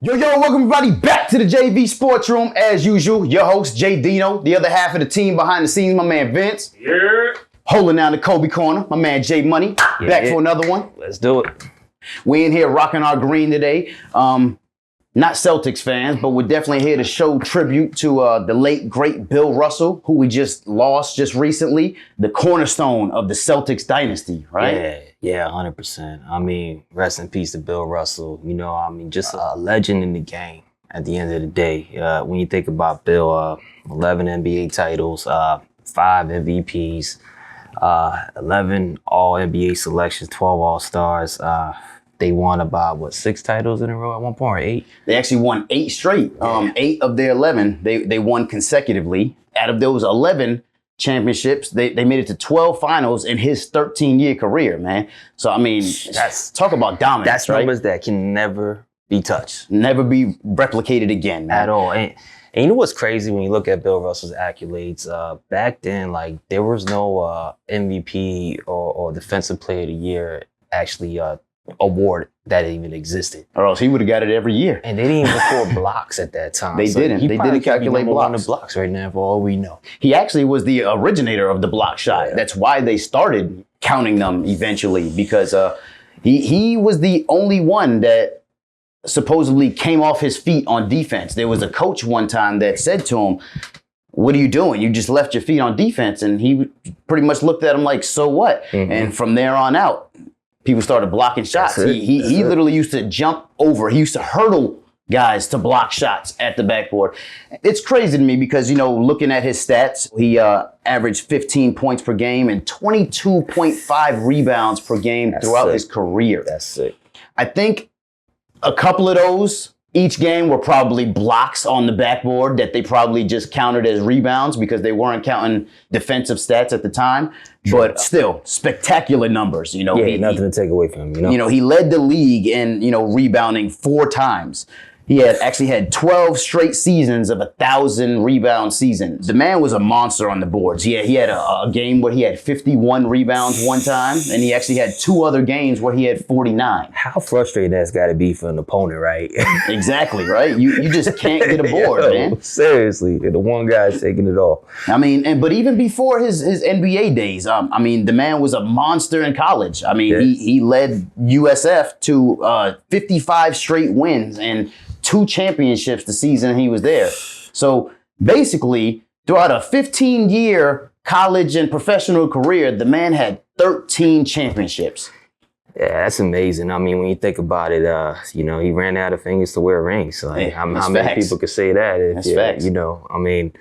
Yo, welcome everybody back to the JV Sports Room. As usual, your host, JDino, the other half of the team behind the scenes, my man Vince. Yeah. Holding down the Kobe corner, my man J Money. Back for another one. Let's do it. We in here rocking our green today. Not Celtics fans, but we're definitely here to show tribute to the late, great Bill Russell, who we just lost just recently. The cornerstone of the Celtics dynasty, right? Yeah, 100%. I mean, rest in peace to Bill Russell. You know, I mean, just a legend in the game at the end of the day. When you think about Bill, 11 NBA titles, 5 MVPs, 11 All-NBA selections, 12 All-Stars. They won about, 6 titles in a row at one point, or 8? They actually won 8 straight. 8 of their 11, they won consecutively. Out of those 11 championships, they made it to 12 finals in his 13-year career, man. So, I mean, talk about dominance, That's numbers that can never be touched. Never be replicated again, man. At all. And you know what's crazy when you look at Bill Russell's accolades? Back then, like, there was no MVP or Defensive Player of the Year actually award that even existed. Or else he would have got it every year. And they didn't even record blocks at that time. They didn't. They didn't calculate blocks. Blocks right now, for all we know. He actually was the originator of the block shot. Yeah. That's why they started counting them eventually, because he was the only one that supposedly came off his feet on defense. There was a coach one time that said to him, "What are you doing? You just left your feet on defense." And he pretty much looked at him like, "So what?" Mm-hmm. And from there on out, people started blocking shots. He literally used to jump over. He used to hurdle guys to block shots at the backboard. It's crazy to me because, you know, looking at his stats, he averaged 15 points per game and 22.5 rebounds per game throughout his career. That's sick. I think a couple of those each game were probably blocks on the backboard that they probably just counted as rebounds because they weren't counting defensive stats at the time. True. But still, spectacular numbers. You know, nothing to take away from him. You know, he led the league in, rebounding 4 times. He actually had 12 straight seasons of 1,000 rebound seasons. The man was a monster on the boards. He had a game where he had 51 rebounds one time, and he actually had 2 other games where he had 49. How frustrating that's got to be for an opponent, right? Exactly, right? You just can't get a board, man. Seriously, the one guy's taking it all. I mean, but even before his NBA days, I mean, the man was a monster in college. I mean, he led USF to 55 straight wins and 2 championships the season he was there. So basically, throughout a 15-year college and professional career, the man had 13 championships. Yeah, that's amazing. I mean, when you think about it, he ran out of fingers to wear rings. Like, how many people could say that? That's facts. You know, I mean.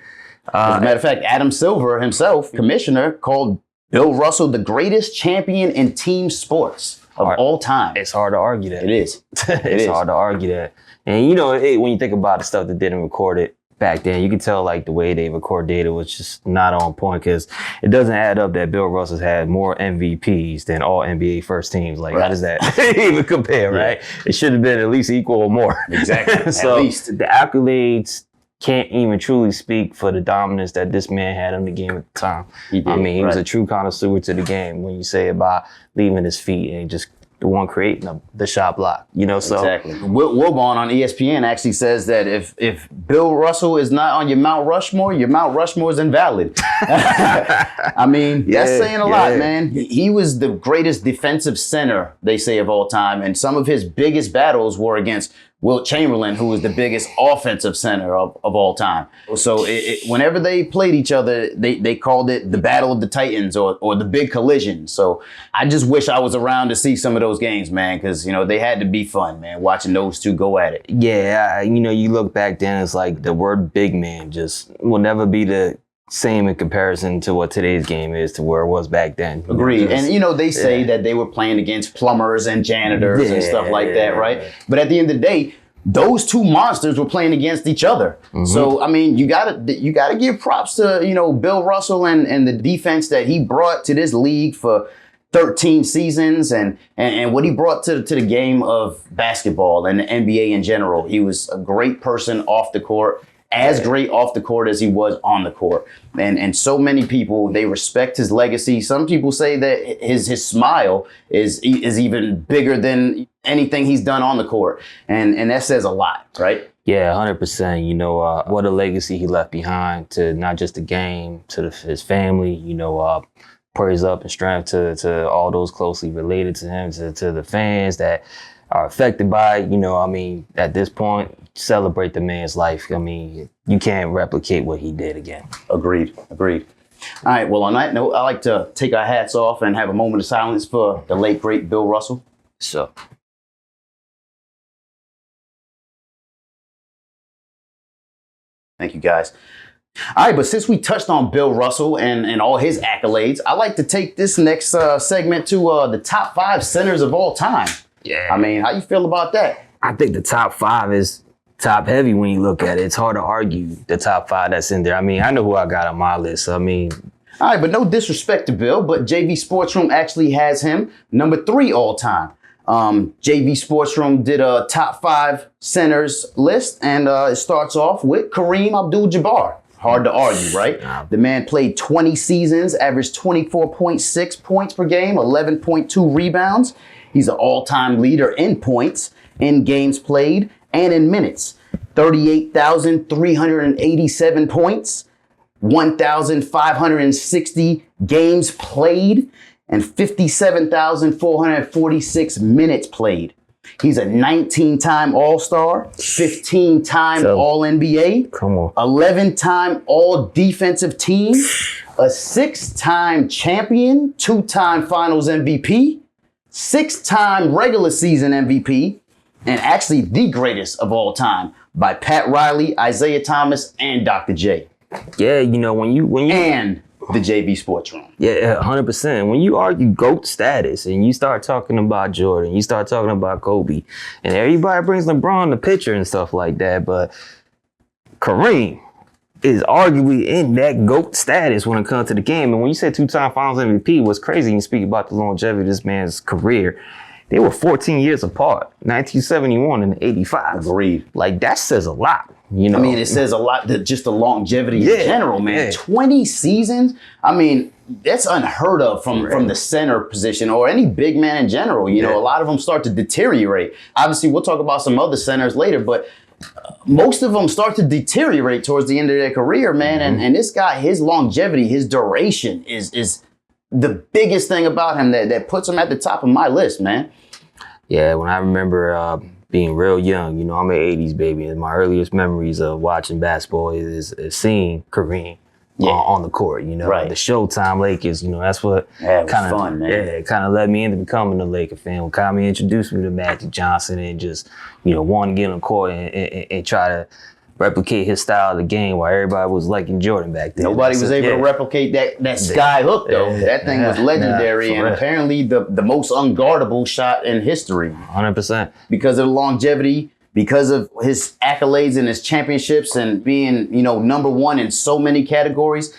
As a matter of fact, Adam Silver himself, commissioner, called Bill Russell the greatest champion in team sports of all time. It's hard to argue that. It is. It's hard to argue that. And, you know, when you think about the stuff that didn't record it back then, you can tell, like, the way they record data was just not on point because it doesn't add up that Bill Russell's had more MVPs than all NBA first teams. Like, How does that even compare, right? It should have been at least equal or more. Exactly. So at least. The accolades can't even truly speak for the dominance that this man had in the game at the time. He was a true connoisseur to the game when you say about leaving his feet and just the one creating the shot block, so. Exactly. Wilbon on ESPN actually says that if Bill Russell is not on your Mount Rushmore is invalid. I mean, that's saying a lot, man. He was the greatest defensive center, they say, of all time. And some of his biggest battles were against Wilt Chamberlain, who was the biggest offensive center of all time. So whenever they played each other, they called it the Battle of the Titans or the Big Collision. So I just wish I was around to see some of those games, man, because, they had to be fun, man, watching those two go at it. Yeah, you look back then, it's like the word big man just will never be the same in comparison to what today's game is to where it was back then. Agreed. And, they say that they were playing against plumbers and janitors and stuff like that, right? But at the end of the day, those two monsters were playing against each other. Mm-hmm. So, I mean, you gotta give props to, Bill Russell and the defense that he brought to this league for 13 seasons and what he brought to the game of basketball and the NBA in general. He was a great person off the court, as great off the court as he was on the court. And so many people, they respect his legacy. Some people say that his smile is even bigger than anything he's done on the court. And that says a lot, right? Yeah, 100%. You know, what a legacy he left behind to not just the game, to his family, you know, praise up and strength to all those closely related to him, to the fans that are affected by it. You know, I mean, at this point, celebrate the man's life. I mean, you can't replicate what he did again. Agreed. All right, well, on that note, I like to take our hats off and have a moment of silence for the late, great Bill Russell. So. Thank you, guys. All right, but since we touched on Bill Russell and all his accolades, I like to take this next segment to the top 5 centers of all time. Yeah. I mean, how you feel about that? I think the top 5 is top heavy when you look at it. It's hard to argue the top 5 that's in there. I mean, I know who I got on my list. I mean, all right, but no disrespect to Bill, but JV Sportsroom actually has him number 3 all time. JV Sportsroom did a top 5 centers list, and it starts off with KAREEM Abdul-Jabbar. Hard to argue, right? The man played 20 seasons, averaged 24.6 points per game, 11.2 rebounds. He's an all-time leader in points, in games played, and in minutes. 38,387 points, 1,560 games played, and 57,446 minutes played. He's a 19-time All-Star, 15-time All-NBA, 11-time All-Defensive Team, a 6-time champion, 2-time Finals MVP, 6-time regular season MVP, and actually the greatest of all time by Pat Riley, Isaiah Thomas, and Dr. J. Yeah, you know, when you and the JV Sportsroom. Yeah, 100%. When you argue GOAT status and you start talking about Jordan, you start talking about Kobe, and everybody brings LeBron the picture and stuff like that, but KAREEM is arguably in that GOAT status when it comes to the game. And when you say 2-time Finals MVP, what's crazy when you speak about the longevity of this man's career, they were 14 years apart, 1971 and 85. Agreed. Like, that says a lot. You know? I mean, it says a lot, just the longevity in general, man. 20 seasons. I mean, that's unheard of from the center position or any big man in general. You know, a lot of them start to deteriorate. Obviously, we'll talk about some other centers later, but most of them start to deteriorate towards the end of their career, man. And this guy, his longevity, his duration is the biggest thing about him that puts him at the top of my list, man. Yeah, when I remember being real young, you know, I'm an 80s baby, and my earliest memories of watching basketball is seeing KAREEM on the court, you know. The Showtime Lakers, you know, that's what kind of led me into becoming a Laker fan. When Kyrie introduced me to Magic Johnson and just, you know, wanted to get on the court and try to replicate his style of the game while everybody was liking Jordan back then. Nobody was able to replicate that sky hook, though. That thing was legendary and apparently the most unguardable shot in history. 100%. Because of the longevity, because of his accolades and his championships and being, you know, number 1 in so many categories.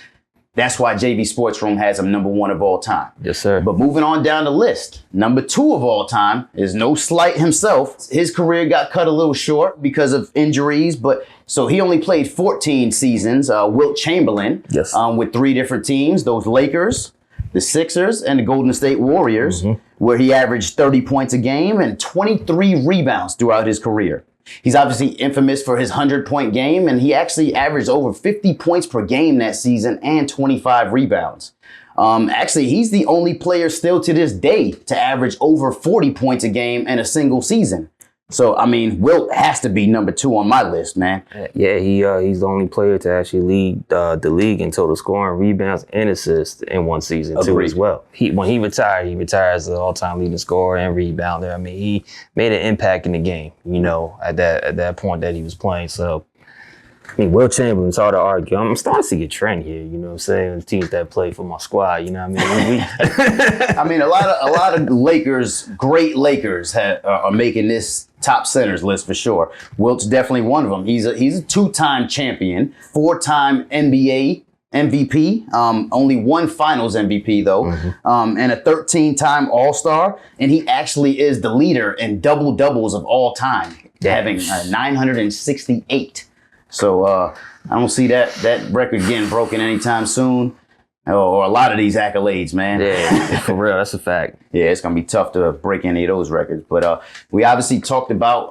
That's why JV Sportsroom has him number 1 of all time. Yes, sir. But moving on down the list, number 2 of all time is no slight himself. His career got cut a little short because of injuries, but so he only played 14 seasons. Wilt Chamberlain, with 3 different teams, those Lakers, the Sixers, and the Golden State Warriors, where he averaged 30 points a game and 23 rebounds throughout his career. He's obviously infamous for his 100-point game, and he actually averaged over 50 points per game that season and 25 rebounds. Actually, he's the only player still to this day to average over 40 points a game in a single season. So, I mean, Wilt has to be number 2 on my list, man. Yeah, he's the only player to actually lead the league in total scoring, rebounds, and assists in one season, too, as well. When he retired as the all-time leading scorer and rebounder. I mean, he made an impact in the game, you know, at that point that he was playing. So, I mean, Wilt Chamberlain's hard to argue. I'm starting to see a trend here, you know what I'm saying? The teams that play for my squad, you know what I mean? I mean, a lot of Lakers, great Lakers are making this top centers list for sure. Wilt's definitely one of them. He's a 2-time champion, 4-time NBA MVP, only 1 Finals MVP though, and a 13-time All-Star. And he actually is the leader in double-doubles of all time, having 968. So I don't see that record getting broken anytime soon. Or a lot of these accolades, man. Yeah, for real, that's a fact. Yeah, it's gonna be tough to break any of those records. But we obviously talked about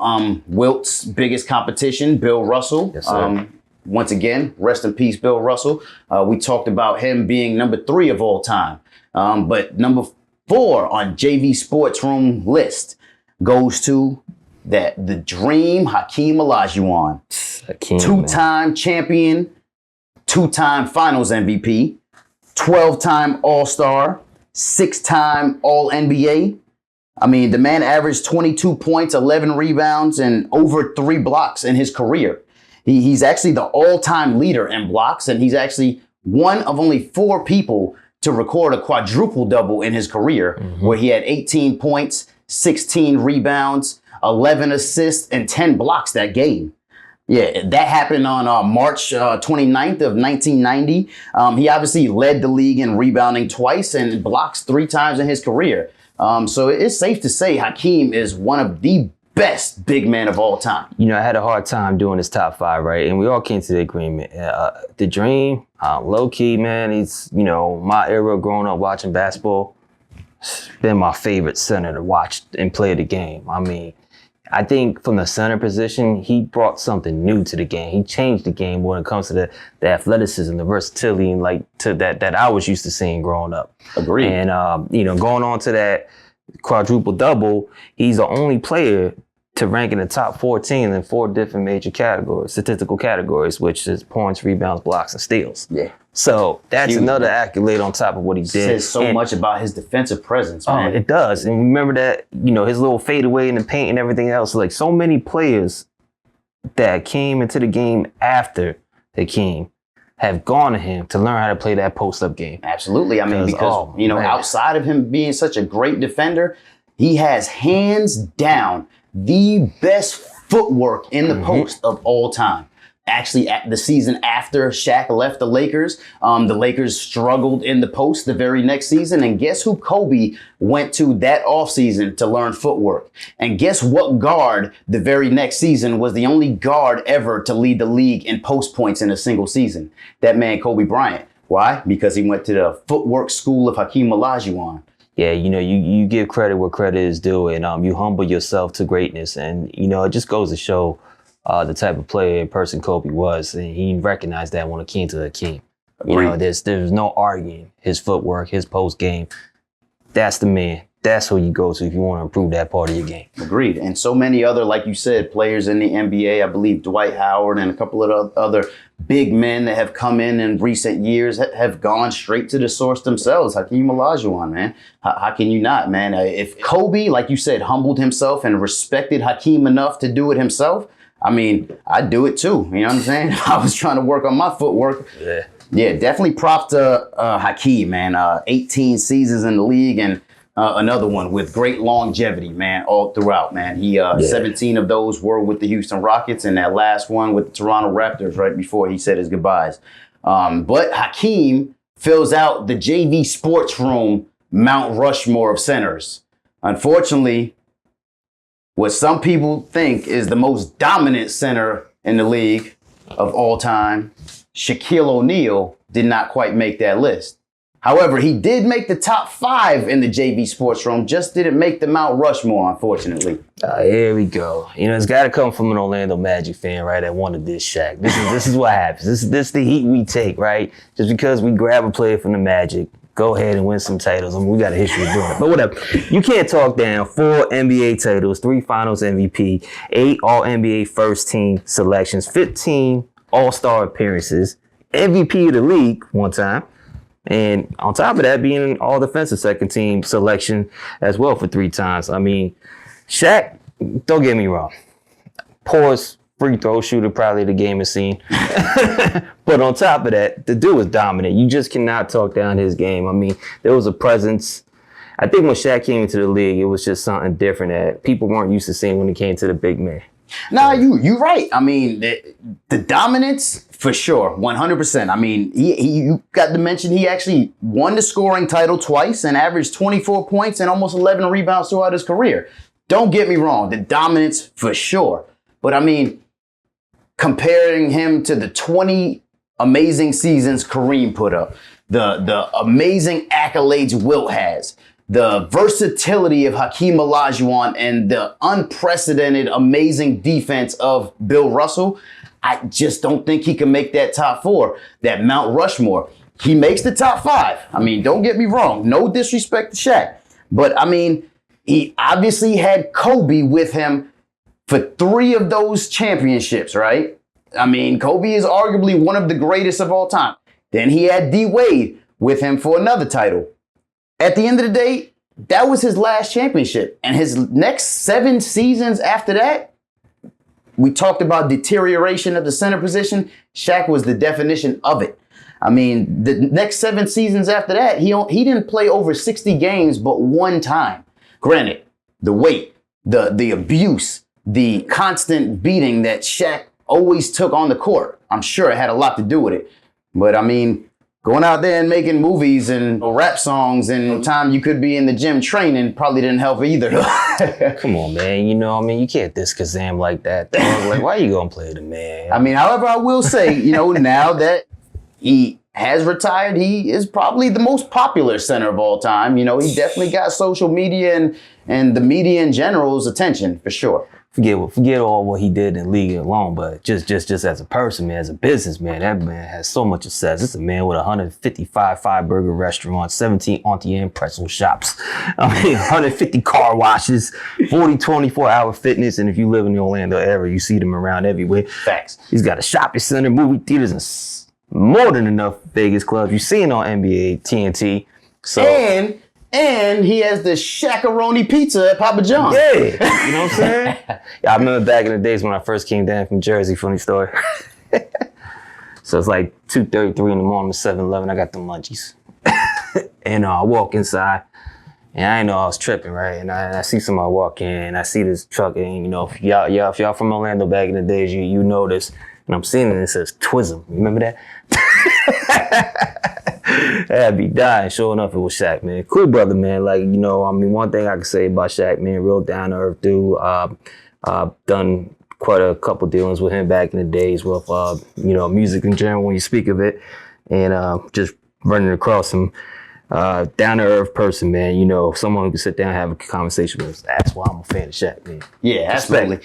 Wilt's biggest competition, Bill Russell. Yes, sir. Once again, rest in peace, Bill Russell. We talked about him being number 3 of all time. But number 4 on JV Sportsroom list goes to the dream, HAKEEM OLAJUWON. HAKEEM, 2-time champion, 2-time finals MVP, 12-time All-Star, 6-time All-NBA. I mean, the man averaged 22 points, 11 rebounds, and over 3 blocks in his career. He's actually the all-time leader in blocks, and he's actually one of only 4 people to record a quadruple-double in his career, where he had 18 points, 16 rebounds, 11 assists, and 10 blocks that game. Yeah, that happened on March 29th of 1990. He obviously led the league in rebounding twice and blocks 3 times in his career. So it's safe to say HAKEEM is one of the best big men of all time. You know, I had a hard time doing this top 5, right? And we all came to the agreement. The dream, low key, man, he's, you know, my era growing up watching basketball, it's been my favorite center to watch and play the game. I mean, I think from the center position, he brought something new to the game. He changed the game when it comes to the athleticism, the versatility, and like to that I was used to seeing growing up. Agreed. And you know, going on to that quadruple double, he's the only player to rank in the top 14 in 4 different major categories, statistical categories, which is points, rebounds, blocks, and steals. Yeah. So that's another accolade on top of what he did. Says so much about his defensive presence, man. Oh, it does. And remember that, you know, his little fadeaway in the paint and everything else. Like so many players that came into the game after HAKEEM have gone to him to learn how to play that post-up game. Absolutely. I mean, because, you know, outside of him being such a great defender, he has hands down the best footwork in the post of all time. Actually, at the season after Shaq left the Lakers struggled in the post the very next season. And guess who Kobe went to that offseason to learn footwork? And guess what guard the very next season was the only guard ever to lead the league in post points in a single season? That man, Kobe Bryant. Why? Because he went to the footwork school of HAKEEM OLAJUWON. Yeah, you know, you give credit where credit is due, and you humble yourself to greatness. And, you know, it just goes to show the type of player and person Kobe was. And he recognized that when it came to HAKEEM. You know, there's no arguing his footwork, his post game. That's the man. That's who you go to if you want to improve that part of your game. Agreed. And so many other, like you said, players in the NBA, I believe Dwight Howard and a couple of other big men that have come in recent years have gone straight to the source themselves. HAKEEM OLAJUWON, man. How can you not, man? If Kobe, like you said, humbled himself and respected HAKEEM enough to do it himself, I mean, I'd do it too. You know what I'm saying? I was trying to work on my footwork. Yeah, definitely props to HAKEEM, man. 18 seasons in the league and another one with great longevity, man, all throughout, man. 17 of those were with the Houston Rockets and that last one with the Toronto Raptors right before he said his goodbyes. But HAKEEM fills out the JV Sportsroom Mount Rushmore of centers. Unfortunately, what some people think is the most dominant center in the league of all time, Shaquille O'Neal, did not quite make that list. However, he did make the top 5 in the JV Sportsroom, just didn't make the Mount Rushmore, unfortunately. Here we go. You know, it's got to come from an Orlando Magic fan, right, that wanted this Shaq. This is what happens. This is the heat we take, right? Just because we grab a player from the Magic, go ahead and win some titles. I mean, we got a history of doing it. But whatever. You can't talk down 4 NBA titles, 3 finals MVP, 8 All-NBA first team selections, 15 All-Star appearances, MVP of the league one time. And on top of that, being an all-defensive second team selection as well for 3 times. I mean, Shaq, don't get me wrong, poorest free throw shooter probably the game has seen. But on top of that, the dude was dominant. You just cannot talk down his game. I mean, there was a presence. I think when Shaq came into the league, it was just something different that people weren't used to seeing when it came to the big man. Nah, you're right. I mean, the dominance, for sure, 100%. I mean, you got to mention he actually won the scoring title twice and averaged 24 points and almost 11 rebounds throughout his career. Don't get me wrong, the dominance, for sure. But I mean, comparing him to the 20 amazing seasons Kareem put up, the amazing accolades Wilt has, the versatility of Hakeem Olajuwon, and the unprecedented amazing defense of Bill Russell, I just don't think he can make that top 4, that Mount Rushmore. He makes the top 5. I mean, don't get me wrong. No disrespect to Shaq. But, I mean, he obviously had Kobe with him for 3 of those championships, right? I mean, Kobe is arguably one of the greatest of all time. Then he had D. Wade with him for another title. At the end of the day, that was his last championship. And his next 7 seasons after that, we talked about deterioration of the center position. Shaq was the definition of it. I mean, the next 7 seasons after that, he didn't play over 60 games but 1 time. Granted, the weight, the abuse, the constant beating that Shaq always took on the court, I'm sure it had a lot to do with it. But I mean, going out there and making movies and rap songs and time you could be in the gym training probably didn't help either. Come on, man. You know, I mean, you can't diss Kazam like that. Like, why you gonna play the man? I mean, however, I will say, you know, now that he has retired, he is probably the most popular center of all time. You know, he definitely got social media and the media in general's attention, for sure. Forget all what he did in league alone, but just as a person, man, as a businessman, that man has so much success. It's a man with 155 five-burger restaurants, 17 Auntie Anne pretzel shops, 150 car washes, 40 24-hour fitness, and if you live in the Orlando area, you see them around everywhere. Facts. He's got a shopping center, movie theaters, and more than enough Vegas clubs. You see it on NBA, TNT. So. And he has the Shaq-a-roni pizza at Papa John's. Yeah, you know what I'm saying? Yeah, I remember back in the days when I first came down from Jersey, funny story. So it's like 2:33 in the morning, 7-Eleven, I got the munchies. And I walk inside, and I didn't know I was tripping, right? And I see somebody walk in, and I see this truck, and you know, if y'all from Orlando back in the days, you know this. And I'm seeing it, and it says Twism. Remember that? I'd be dying. Sure enough, it was Shaq, man. Cool brother, man. Like, you know, I mean, one thing I can say about Shaq, man, real down to earth dude. Done quite a couple dealings with him back in the days with, you know, music in general when you speak of it. And just running across him. Down to earth person, man. You know, someone who can sit down and have a conversation with us. That's why I'm a fan of Shaq, man. Yeah, absolutely.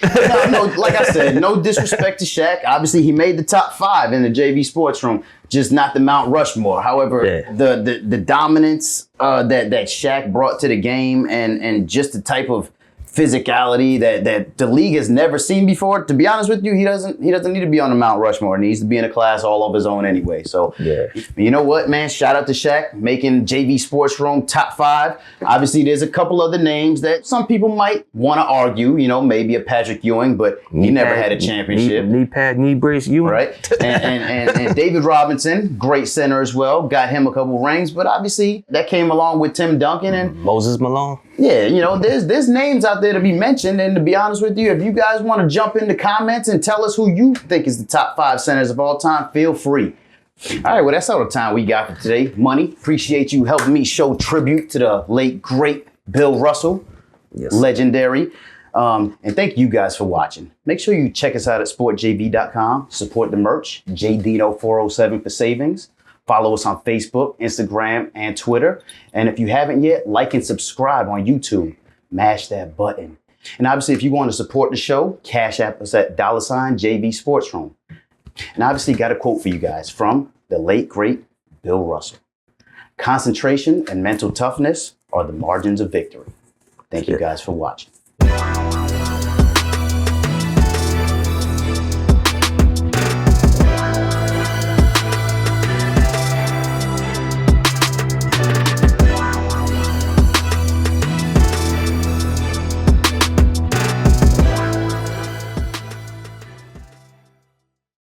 No, like I said, no disrespect to Shaq. Obviously, he made the top 5 in the JV Sports Room, just not the Mount Rushmore. However, yeah. the dominance that Shaq brought to the game and just the type of physicality that the league has never seen before. To be honest with you, he doesn't need to be on the Mount Rushmore. He needs to be in a class all of his own anyway. So yeah. You know what, man? Shout out to Shaq making JV Sports Room top 5. Obviously, there's a couple other names that some people might want to argue. You know, maybe a Patrick Ewing, but he never had a championship. Knee pad, knee brace, Ewing. Right. and David Robinson, great center as well, got him a couple rings. But obviously, that came along with Tim Duncan and Moses Malone. Yeah, you know, there's names out there to be mentioned, and to be honest with you, if you guys want to jump in the comments and tell us who you think is the top 5 centers of all time, feel free. All right, well, that's all the time we got for today. Money, appreciate you helping me show tribute to the late, great Bill Russell. Yes. Legendary. And thank you guys for watching. Make sure you check us out at sportjv.com. Support the merch, JDino 407 for savings. Follow us on Facebook, Instagram, and Twitter. And if you haven't yet, like and subscribe on YouTube. Mash that button. And obviously, if you want to support the show, Cash App us at $JVSportsRoom. And obviously, got a quote for you guys from the late, great Bill Russell. Concentration and mental toughness are the margins of victory. Thank you guys for watching.